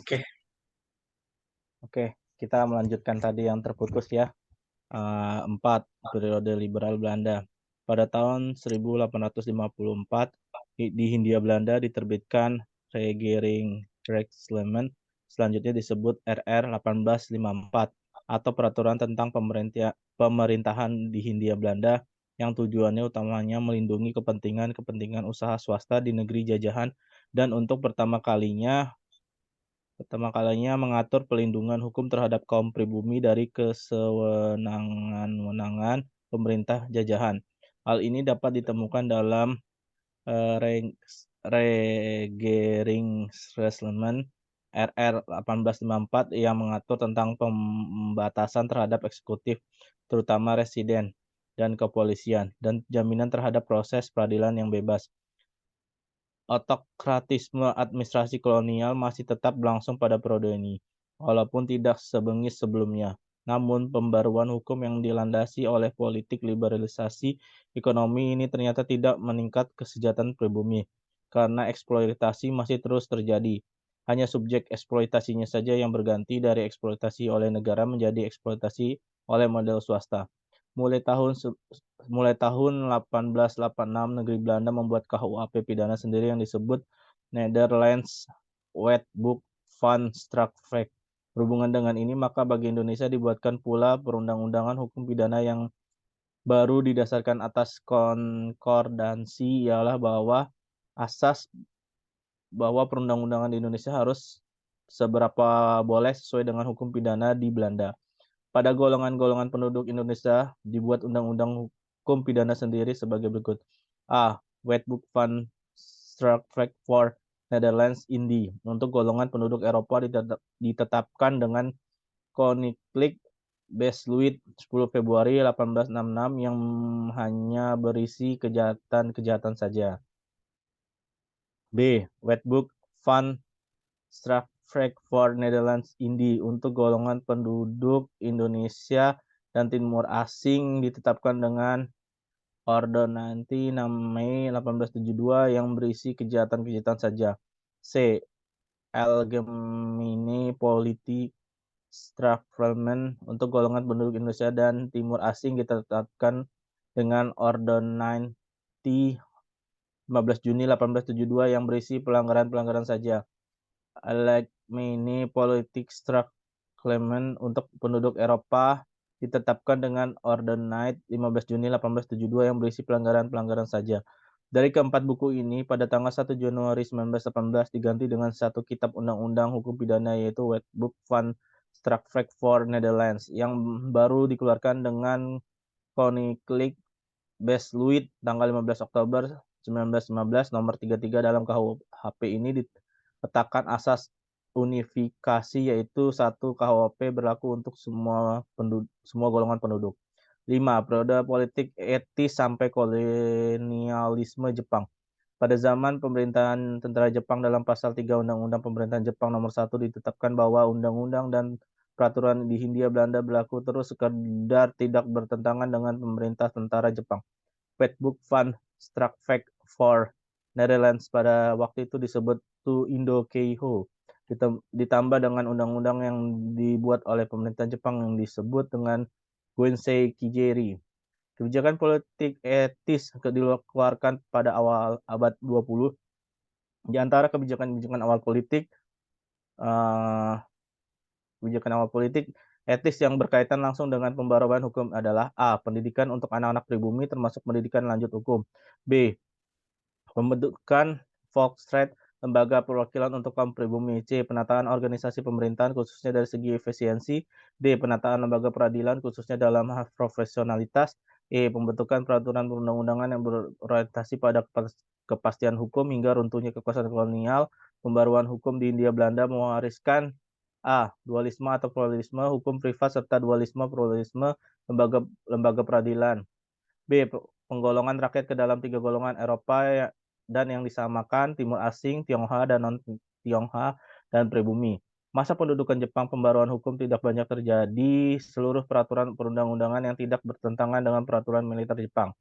Oke. Oke, kita melanjutkan tadi yang terputus ya. 4. Periode liberal Belanda. Pada tahun 1854 di Hindia Belanda diterbitkan Regeringsreglement, selanjutnya disebut RR 1854 atau Peraturan tentang Pemerintahan di Hindia Belanda, yang tujuannya utamanya melindungi kepentingan usaha swasta di negeri jajahan dan untuk pertama kalinya mengatur pelindungan hukum terhadap kaum pribumi dari kesewenang-wenangan pemerintah jajahan. Hal ini dapat ditemukan dalam Regeringsreglement RR 1854 yang mengatur tentang pembatasan terhadap eksekutif, terutama residen, dan kepolisian, dan jaminan terhadap proses peradilan yang bebas. Otokratisme administrasi kolonial masih tetap berlangsung pada periode ini, walaupun tidak sebengis sebelumnya. Namun, pembaruan hukum yang dilandasi oleh politik liberalisasi ekonomi ini ternyata tidak meningkat kesejahteraan pribumi, karena eksploitasi masih terus terjadi. Hanya subjek eksploitasinya saja yang berganti dari eksploitasi oleh negara menjadi eksploitasi oleh model swasta. Mulai tahun 1886, negeri Belanda membuat KUHP pidana sendiri yang disebut Nederlands Wetboek van Strafrecht. Berhubungan dengan ini, maka bagi Indonesia dibuatkan pula perundang-undangan hukum pidana yang baru didasarkan atas konkordansi, ialah bahwa asas bahwa perundang-undangan di Indonesia harus seberapa boleh sesuai dengan hukum pidana di Belanda. Pada golongan-golongan penduduk Indonesia dibuat undang-undang hukum pidana sendiri sebagai berikut. A. Wetboek van Strafrecht for Netherlands Indie. Untuk golongan penduduk Eropa ditetapkan dengan Koninklijk Besluit 10 Februari 1866 yang hanya berisi kejahatan-kejahatan saja. B. Wetboek van Strafrecht for Netherlands Indie. Untuk golongan penduduk Indonesia dan Timur Asing ditetapkan dengan Ordonnansi 6 Mei 1872 yang berisi kejahatan-kejahatan saja. C. Algemene Politiek Strafrecht. Untuk golongan penduduk Indonesia dan Timur Asing ditetapkan dengan Ordonnansi 15 Juni 1872 yang berisi pelanggaran-pelanggaran saja. Algemene Politiek Strafrecht untuk penduduk Eropa ditetapkan dengan Ordonnansi 15 Juni 1872 yang berisi pelanggaran-pelanggaran saja. Dari keempat buku ini, pada tanggal 1 Januari 1918 diganti dengan satu kitab undang-undang hukum pidana, yaitu Wetboek van Strafrecht for Netherlands, yang baru dikeluarkan dengan Koninklijk Besluit tanggal 15 Oktober 1915 nomor 33. Dalam KUHP ini diletakkan asas unifikasi, yaitu satu KUHP berlaku untuk semua golongan penduduk. 5. Periode politik etis sampai kolonialisme Jepang. Pada zaman pemerintahan tentara Jepang, dalam pasal 3 Undang-Undang Pemerintahan Jepang nomor 1 ditetapkan bahwa undang-undang dan peraturan di Hindia Belanda berlaku terus sekedar tidak bertentangan dengan pemerintah tentara Jepang. Wetboek van Strafrecht for Netherlands pada waktu itu disebut Tu Indo Keiho, ditambah dengan undang-undang yang dibuat oleh pemerintah Jepang yang disebut dengan Guensei Kijeri. Kebijakan politik etis dikeluarkan pada awal abad 20. Di antara kebijakan-kebijakan awal politik etis yang berkaitan langsung dengan pembaruan hukum adalah A. Pendidikan untuk anak-anak pribumi termasuk pendidikan lanjut hukum. B. Pembentukan Volksraad, lembaga perwakilan untuk kaum pribumi. C. Penataan organisasi pemerintahan khususnya dari segi efisiensi. D. Penataan lembaga peradilan khususnya dalam hal profesionalitas. E. Pembentukan peraturan perundang-undangan yang berorientasi pada kepastian hukum hingga runtuhnya kekuasaan kolonial. Pembaruan hukum di Hindia Belanda mewariskan A. Dualisme atau pluralisme hukum privat serta dualisme pluralisme lembaga peradilan. B. Penggolongan rakyat ke dalam 3 golongan Eropa dan yang disamakan Timur Asing, Tionghoa dan non-Tionghoa, dan pribumi. Masa pendudukan Jepang, pembaruan hukum tidak banyak terjadi. Seluruh peraturan perundang-undangan yang tidak bertentangan dengan peraturan militer Jepang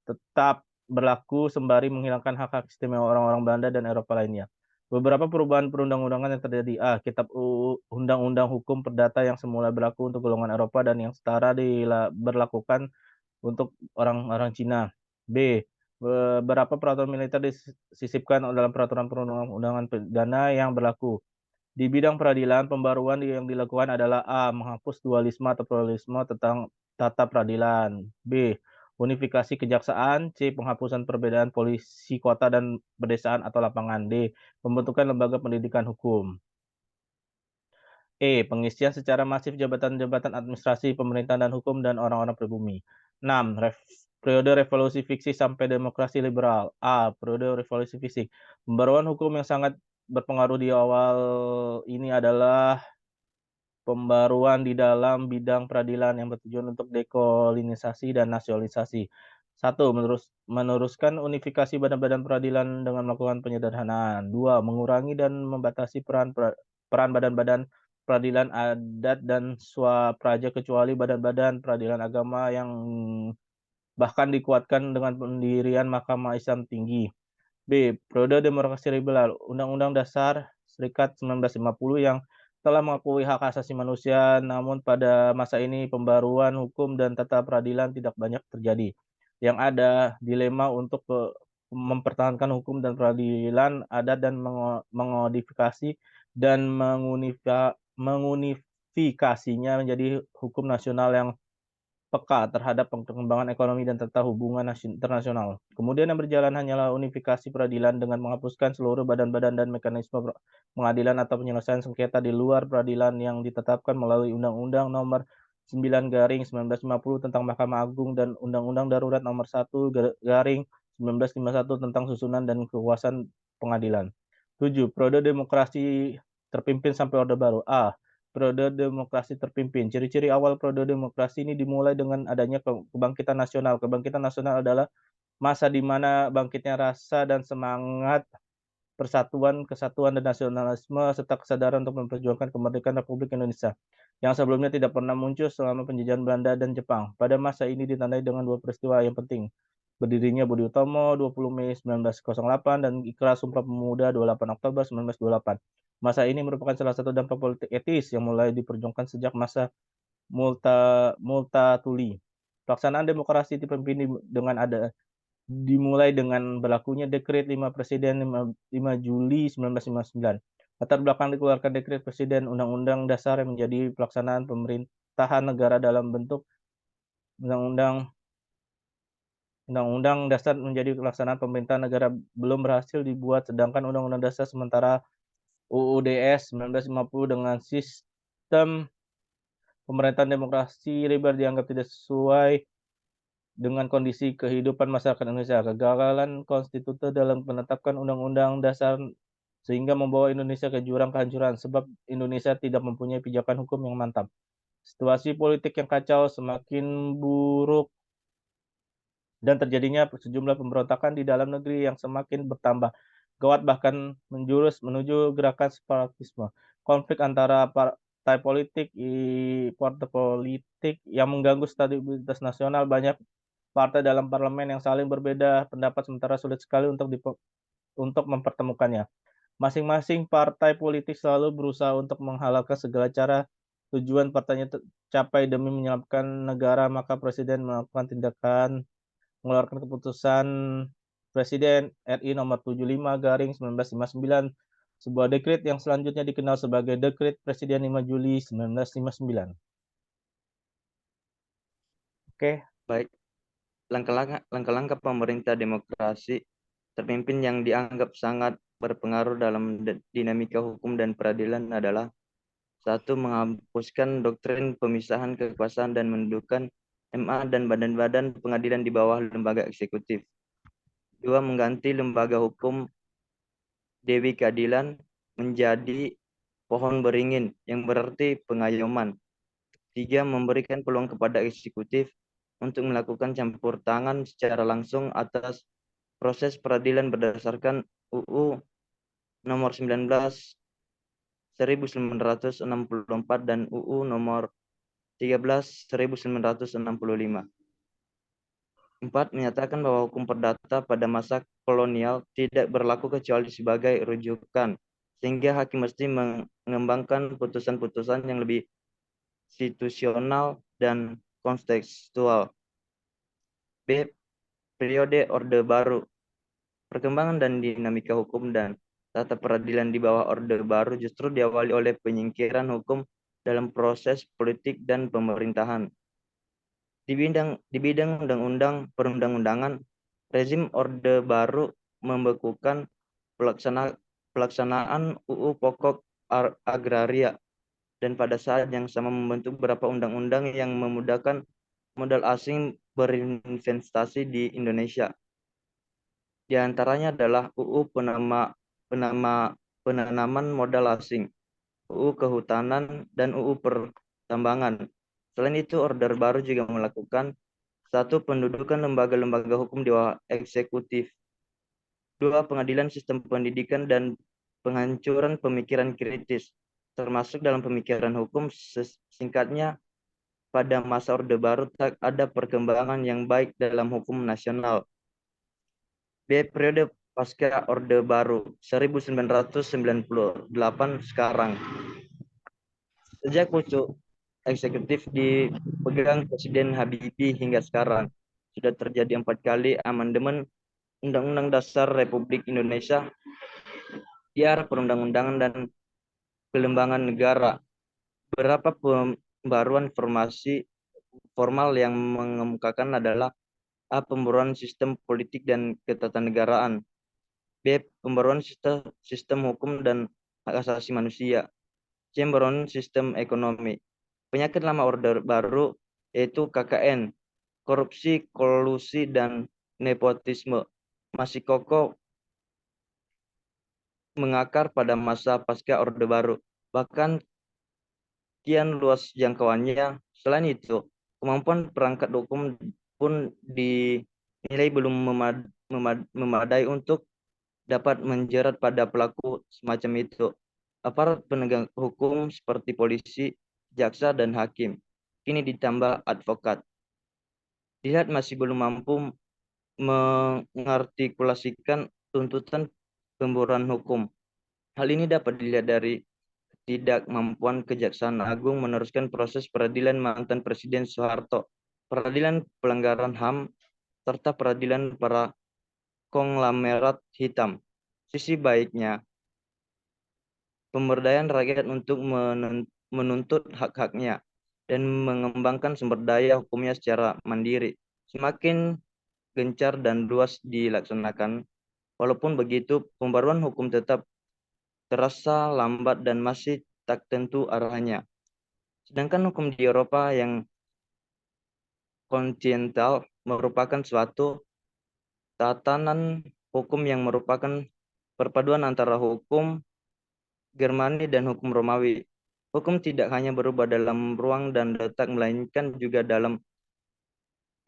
tetap berlaku sembari menghilangkan hak-hak istimewa orang-orang Belanda dan Eropa lainnya. Beberapa perubahan perundang-undangan yang terjadi. A. Kitab Undang-Undang Hukum Perdata yang semula berlaku untuk golongan Eropa dan yang setara berlakukan untuk orang-orang Cina. B. Beberapa peraturan militer disisipkan dalam peraturan perundang-undangan pidana yang berlaku. Di bidang peradilan, pembaruan yang dilakukan adalah A. Menghapus dualisme atau pluralisme tentang tata peradilan. B. Unifikasi kejaksaan. C. Penghapusan perbedaan polisi kota dan pedesaan atau lapangan. D. Pembentukan lembaga pendidikan hukum. E. Pengisian secara masif jabatan-jabatan administrasi, pemerintahan dan hukum dan orang-orang pribumi. 6. Periode revolusi fiksi sampai demokrasi liberal. A. Periode revolusi fiksi. Pembaruan hukum yang sangat berpengaruh di awal ini adalah pembaruan di dalam bidang peradilan yang bertujuan untuk dekolonisasi dan nasionalisasi. 1. Meneruskan unifikasi badan-badan peradilan dengan melakukan penyederhanaan. 2. Mengurangi dan membatasi peran badan-badan peradilan adat dan swapraja kecuali badan-badan peradilan agama yang bahkan dikuatkan dengan pendirian Mahkamah Islam Tinggi. B. Periode demokrasi liberal. Undang-Undang Dasar Serikat 1950 yang telah mengakui hak asasi manusia, namun pada masa ini pembaruan hukum dan tata peradilan tidak banyak terjadi. Yang ada dilema untuk mempertahankan hukum dan peradilan adat dan mengodifikasi dan mengunifikasinya menjadi hukum nasional yang peka terhadap perkembangan ekonomi dan tata hubungan internasional. Kemudian yang berjalan hanyalah unifikasi peradilan dengan menghapuskan seluruh badan-badan dan mekanisme pengadilan atau penyelesaian sengketa di luar peradilan yang ditetapkan melalui Undang-Undang Nomor 9/1950 tentang Mahkamah Agung dan Undang-Undang Darurat Nomor 1/1951 tentang susunan dan kekuasaan pengadilan. 7. Periode demokrasi terpimpin sampai Orde Baru. A. Periode demokrasi terpimpin. Ciri-ciri awal periode demokrasi ini dimulai dengan adanya kebangkitan nasional. Kebangkitan nasional adalah masa di mana bangkitnya rasa dan semangat persatuan, kesatuan, dan nasionalisme serta kesadaran untuk memperjuangkan kemerdekaan Republik Indonesia yang sebelumnya tidak pernah muncul selama penjajahan Belanda dan Jepang. Pada masa ini ditandai dengan dua peristiwa yang penting. Berdirinya Budi Utomo 20 Mei 1908 dan Ikrar Sumpah Pemuda 28 Oktober 1928. Masa ini merupakan salah satu dampak politik etis yang mulai diperjuangkan sejak masa Multatuli. Pelaksanaan demokrasi dipimpin dimulai dengan berlakunya Dekret 5 Presiden 5 Juli 1959. Latar belakang dikeluarkan Dekret Presiden Undang-Undang Dasar yang menjadi pelaksanaan pemerintahan negara dalam bentuk Undang-Undang Dasar menjadi pelaksanaan pemerintahan negara belum berhasil dibuat, sedangkan Undang-Undang Dasar sementara UUDS 1950 dengan sistem pemerintahan demokrasi liberal dianggap tidak sesuai dengan kondisi kehidupan masyarakat Indonesia. Kegagalan konstitusi dalam menetapkan Undang-Undang Dasar sehingga membawa Indonesia ke jurang kehancuran sebab Indonesia tidak mempunyai pijakan hukum yang mantap. Situasi politik yang kacau semakin buruk dan terjadinya sejumlah pemberontakan di dalam negeri yang semakin bertambah gawat bahkan menjurus menuju gerakan separatisme. Konflik antara partai politik yang mengganggu stabilitas nasional. Banyak partai dalam parlemen yang saling berbeda pendapat sementara sulit sekali untuk mempertemukannya. Masing-masing partai politik selalu berusaha untuk menghalalkan segala cara tujuan partainya tercapai demi menyelamatkan negara, maka presiden melakukan tindakan mengeluarkan keputusan Presiden RI nomor 75/1959, sebuah dekret yang selanjutnya dikenal sebagai Dekret Presiden 5 Juli 1959. Oke. Baik, langkah-langkah pemerintah demokrasi terpimpin yang dianggap sangat berpengaruh dalam dinamika hukum dan peradilan adalah: 1. Menghapuskan doktrin pemisahan kekuasaan dan mendudukan MA dan badan-badan pengadilan di bawah lembaga eksekutif. 2. Mengganti lembaga hukum Dewi Keadilan menjadi pohon beringin yang berarti pengayoman. 3. Memberikan peluang kepada eksekutif untuk melakukan campur tangan secara langsung atas proses peradilan berdasarkan UU nomor 19/1964 dan UU nomor 13/1965. 4. Menyatakan bahwa hukum perdata pada masa kolonial tidak berlaku kecuali sebagai rujukan, sehingga hakim mesti mengembangkan putusan-putusan yang lebih situasional dan kontekstual. B. Periode Orde Baru. Perkembangan dan dinamika hukum dan tata peradilan di bawah Orde Baru justru diawali oleh penyingkiran hukum dalam proses politik dan pemerintahan. Di bidang undang-undang perundang-undangan, rezim Orde Baru membekukan pelaksanaan UU Pokok Agraria dan pada saat yang sama membentuk beberapa undang-undang yang memudahkan modal asing berinvestasi di Indonesia. Di antaranya adalah UU penanaman modal asing, UU Kehutanan, dan UU Pertambangan. Selain itu, Orde Baru juga melakukan satu, pendudukan lembaga-lembaga hukum di bawah eksekutif. Dua, pengadilan sistem pendidikan dan penghancuran pemikiran kritis, termasuk dalam pemikiran hukum. Singkatnya, pada masa Orde Baru tak ada perkembangan yang baik dalam hukum nasional. B. Periode pasca Orde Baru 1998 sekarang. Sejak pucuk eksekutif dipegang Presiden Habibie hingga sekarang, sudah terjadi 4 kali amandemen Undang-Undang Dasar Republik Indonesia di arah perundang-undangan dan kelembagaan negara. Beberapa pembaruan formasi formal yang mengemukakan adalah A. Pembaruan sistem politik dan ketatanegaraan. B. Pembaruan sistem hukum dan hak asasi manusia. C. Pembaruan sistem ekonomi. Penyakit lama Orde Baru yaitu KKN, korupsi, kolusi, dan nepotisme masih kokoh mengakar pada masa pasca Orde Baru. Bahkan kian luas jangkauannya. Selain itu, kemampuan perangkat hukum pun dinilai belum memadai untuk dapat menjerat pada pelaku semacam itu. Aparat penegak hukum seperti polisi, jaksa, dan hakim, kini ditambah advokat, dilihat masih belum mampu mengartikulasikan tuntutan pemburuan hukum. Hal ini dapat dilihat dari tidak mampuan Kejaksaan Agung meneruskan proses peradilan mantan Presiden Soeharto, peradilan pelanggaran HAM, serta peradilan para konglomerat hitam. Sisi baiknya, pemberdayaan rakyat untuk menuntut hak-haknya dan mengembangkan sumber daya hukumnya secara mandiri semakin gencar dan luas dilaksanakan. Walaupun begitu, pembaruan hukum tetap terasa lambat dan masih tak tentu arahnya. Sedangkan hukum di Eropa yang kontinental merupakan suatu tatanan hukum yang merupakan perpaduan antara hukum Germani dan hukum Romawi. Hukum tidak hanya berubah dalam ruang dan letak, melainkan juga dalam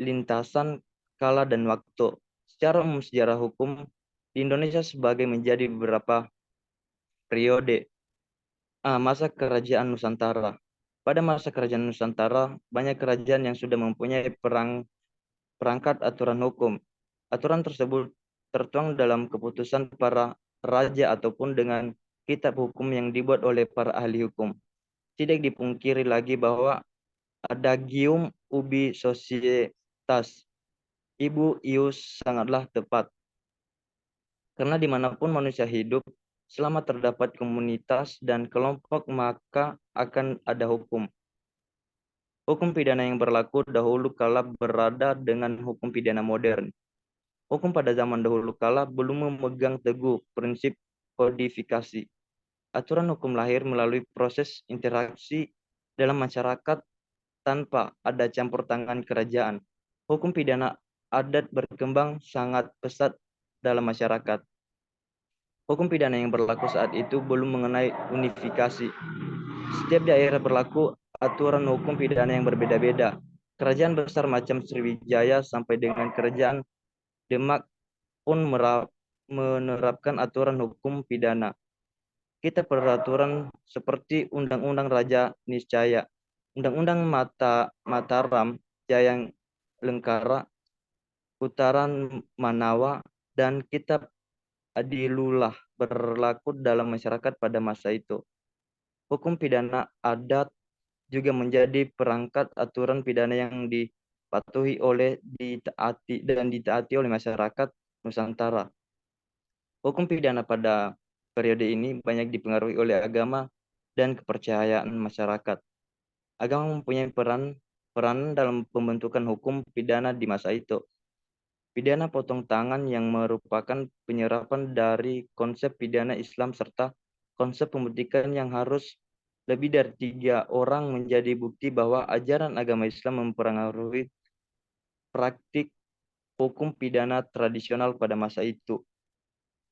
lintasan kala dan waktu. Secara umum, sejarah hukum di Indonesia sebagai menjadi beberapa periode. Masa Kerajaan Nusantara. Pada masa Kerajaan Nusantara, banyak kerajaan yang sudah mempunyai perangkat aturan hukum. Aturan tersebut tertuang dalam keputusan para raja ataupun dengan kitab hukum yang dibuat oleh para ahli hukum. Tidak dipungkiri lagi bahwa adagium ubi societas, ibu ius, sangatlah tepat. Karena dimanapun manusia hidup, selama terdapat komunitas dan kelompok, maka akan ada hukum. Hukum pidana yang berlaku dahulu kala berada dengan hukum pidana modern. Hukum pada zaman dahulu kala belum memegang teguh prinsip kodifikasi. Aturan hukum lahir melalui proses interaksi dalam masyarakat tanpa ada campur tangan kerajaan. Hukum pidana adat berkembang sangat pesat dalam masyarakat. Hukum pidana yang berlaku saat itu belum mengenai unifikasi. Setiap daerah berlaku aturan hukum pidana yang berbeda-beda. Kerajaan besar macam Sriwijaya sampai dengan kerajaan Demak pun menerapkan aturan hukum pidana. Kita peraturan seperti Undang-Undang Raja Niscaya, Undang-Undang Mataram, Jayang Lengkara, Utaran Manawa, dan kitab Adilullah berlaku dalam masyarakat pada masa itu. Hukum pidana adat juga menjadi perangkat aturan pidana yang dipatuhi dan ditaati oleh masyarakat Nusantara. Hukum pidana pada periode ini banyak dipengaruhi oleh agama dan kepercayaan masyarakat. Agama mempunyai peran dalam pembentukan hukum pidana di masa itu. Pidana potong tangan yang merupakan penyerapan dari konsep pidana Islam serta konsep pembuktian yang harus lebih dari 3 orang menjadi bukti bahwa ajaran agama Islam mempengaruhi praktik hukum pidana tradisional pada masa itu.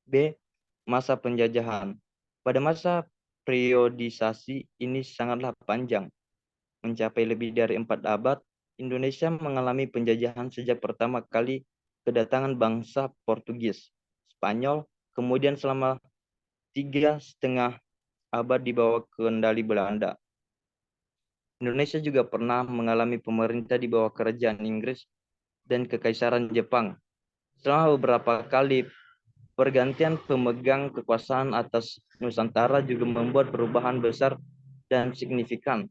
B. Masa penjajahan. Pada masa periodisasi ini sangatlah panjang, mencapai lebih dari 4 abad, Indonesia mengalami penjajahan sejak pertama kali kedatangan bangsa Portugis, Spanyol, kemudian selama 3,5 abad di bawah kendali Belanda. Indonesia juga pernah mengalami pemerintah di bawah kerajaan Inggris dan kekaisaran Jepang. Selama beberapa kali pergantian pemegang kekuasaan atas Nusantara juga membuat perubahan besar dan signifikan.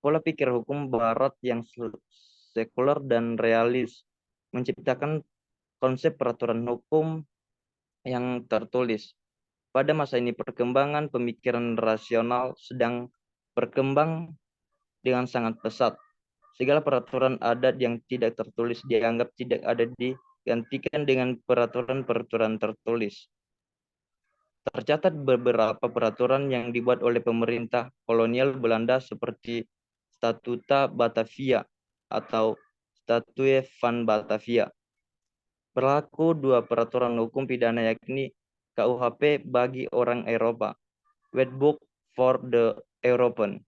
Pola pikir hukum Barat yang sekuler dan realis menciptakan konsep peraturan hukum yang tertulis. Pada masa ini perkembangan pemikiran rasional sedang berkembang dengan sangat pesat. Segala peraturan adat yang tidak tertulis dianggap tidak ada digantikan dengan peraturan-peraturan tertulis. Tercatat beberapa peraturan yang dibuat oleh pemerintah kolonial Belanda seperti Statuta Batavia atau Statute van Batavia. Berlaku 2 peraturan hukum pidana yakni KUHP bagi orang Eropa, Wetboek for the European,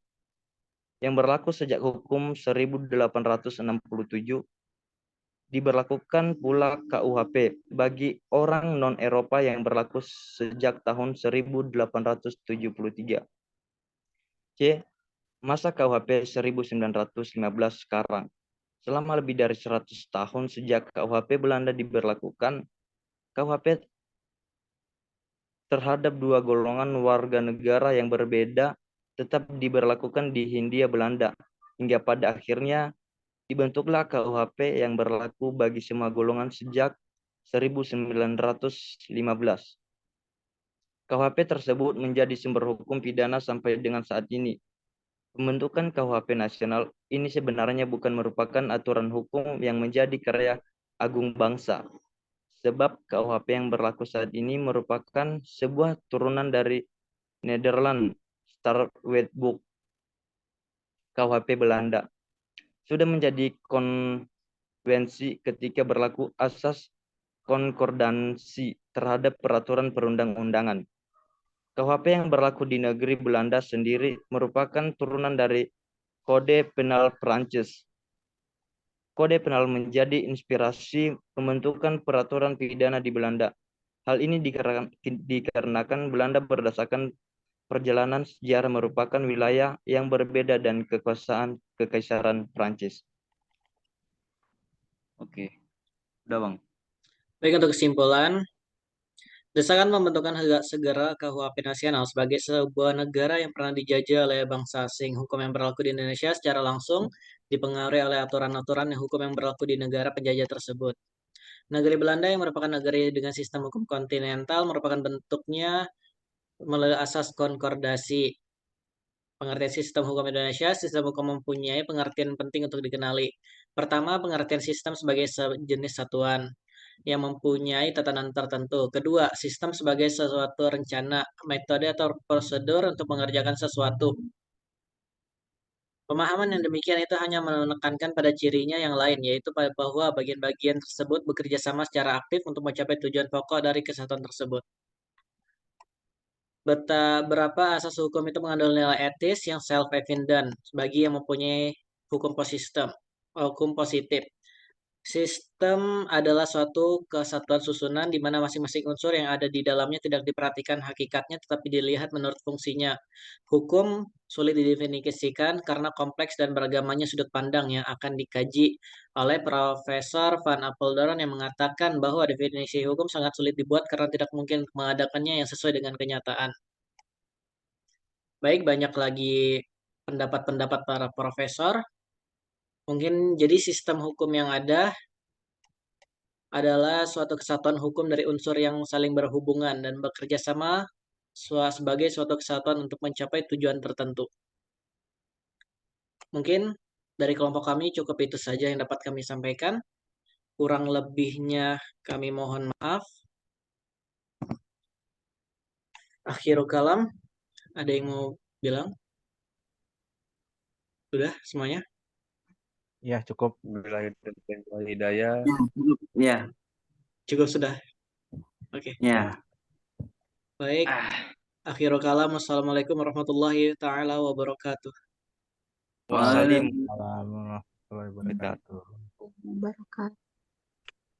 yang berlaku sejak hukum 1867. Diberlakukan pula KUHP bagi orang non-Eropa yang berlaku sejak tahun 1873. C. Masa KUHP 1915 sekarang. Selama lebih dari 100 tahun sejak KUHP Belanda diberlakukan, KUHP terhadap 2 golongan warga negara yang berbeda tetap diberlakukan di Hindia Belanda, hingga pada akhirnya dibentuklah KUHP yang berlaku bagi semua golongan sejak 1915. KUHP tersebut menjadi sumber hukum pidana sampai dengan saat ini. Pembentukan KUHP nasional ini sebenarnya bukan merupakan aturan hukum yang menjadi karya agung bangsa, sebab KUHP yang berlaku saat ini merupakan sebuah turunan dari Nederland Wetboek KUHP Belanda. Sudah menjadi konvensi ketika berlaku asas konkordansi terhadap peraturan perundang-undangan. KUHP yang berlaku di negeri Belanda sendiri merupakan turunan dari Kode Penal Prancis. Kode penal menjadi inspirasi pembentukan peraturan pidana di Belanda. Hal ini dikarenakan Belanda berdasarkan perjalanan sejarah merupakan wilayah yang berbeda dan kekaisaran Prancis. Oke, udah Bang. Baik, untuk kesimpulan, desakan pembentukan segera KUHP nasional sebagai sebuah negara yang pernah dijajah oleh bangsa asing. Hukum yang berlaku di Indonesia secara langsung dipengaruhi oleh aturan-aturan hukum yang berlaku di negara penjajah tersebut. Negeri Belanda yang merupakan negeri dengan sistem hukum kontinental merupakan bentuknya melalui asas konkordasi. Pengertian sistem hukum Indonesia, sistem hukum mempunyai pengertian penting untuk dikenali. Pertama, pengertian sistem sebagai sejenis satuan yang mempunyai tatanan tertentu. Kedua, sistem sebagai sesuatu rencana, metode atau prosedur untuk mengerjakan sesuatu. Pemahaman yang demikian itu hanya menekankan pada cirinya yang lain, yaitu bahwa bagian-bagian tersebut bekerja sama secara aktif untuk mencapai tujuan pokok dari kesatuan tersebut. Berapa asas hukum itu mengandung nilai etis yang self-evident bagi yang mempunyai hukum positif. Sistem adalah suatu kesatuan susunan di mana masing-masing unsur yang ada di dalamnya tidak diperhatikan hakikatnya tetapi dilihat menurut fungsinya. Hukum sulit didefinisikan karena kompleks dan beragamanya sudut pandang yang akan dikaji oleh Profesor Van Apeldoorn yang mengatakan bahwa definisi hukum sangat sulit dibuat karena tidak mungkin mengadakannya yang sesuai dengan kenyataan. Baik, banyak lagi pendapat-pendapat para profesor. Mungkin jadi sistem hukum yang ada adalah suatu kesatuan hukum dari unsur yang saling berhubungan dan bekerja sama sebagai suatu kesatuan untuk mencapai tujuan tertentu. Mungkin dari kelompok kami cukup itu saja yang dapat kami sampaikan. Kurang lebihnya kami mohon maaf. Akhirul kalam, ada yang mau bilang? Sudah semuanya? Ya, cukup. Billahi taufiq wal hidayah. Ya, Cukup sudah. Oke. ya. Baik. Akhirul kalam. Wassalamualaikum warahmatullahi taala wabarakatuh. Wassalam. Waalaikumsalam warahmatullahi wabarakatuh. Wabarakatuh.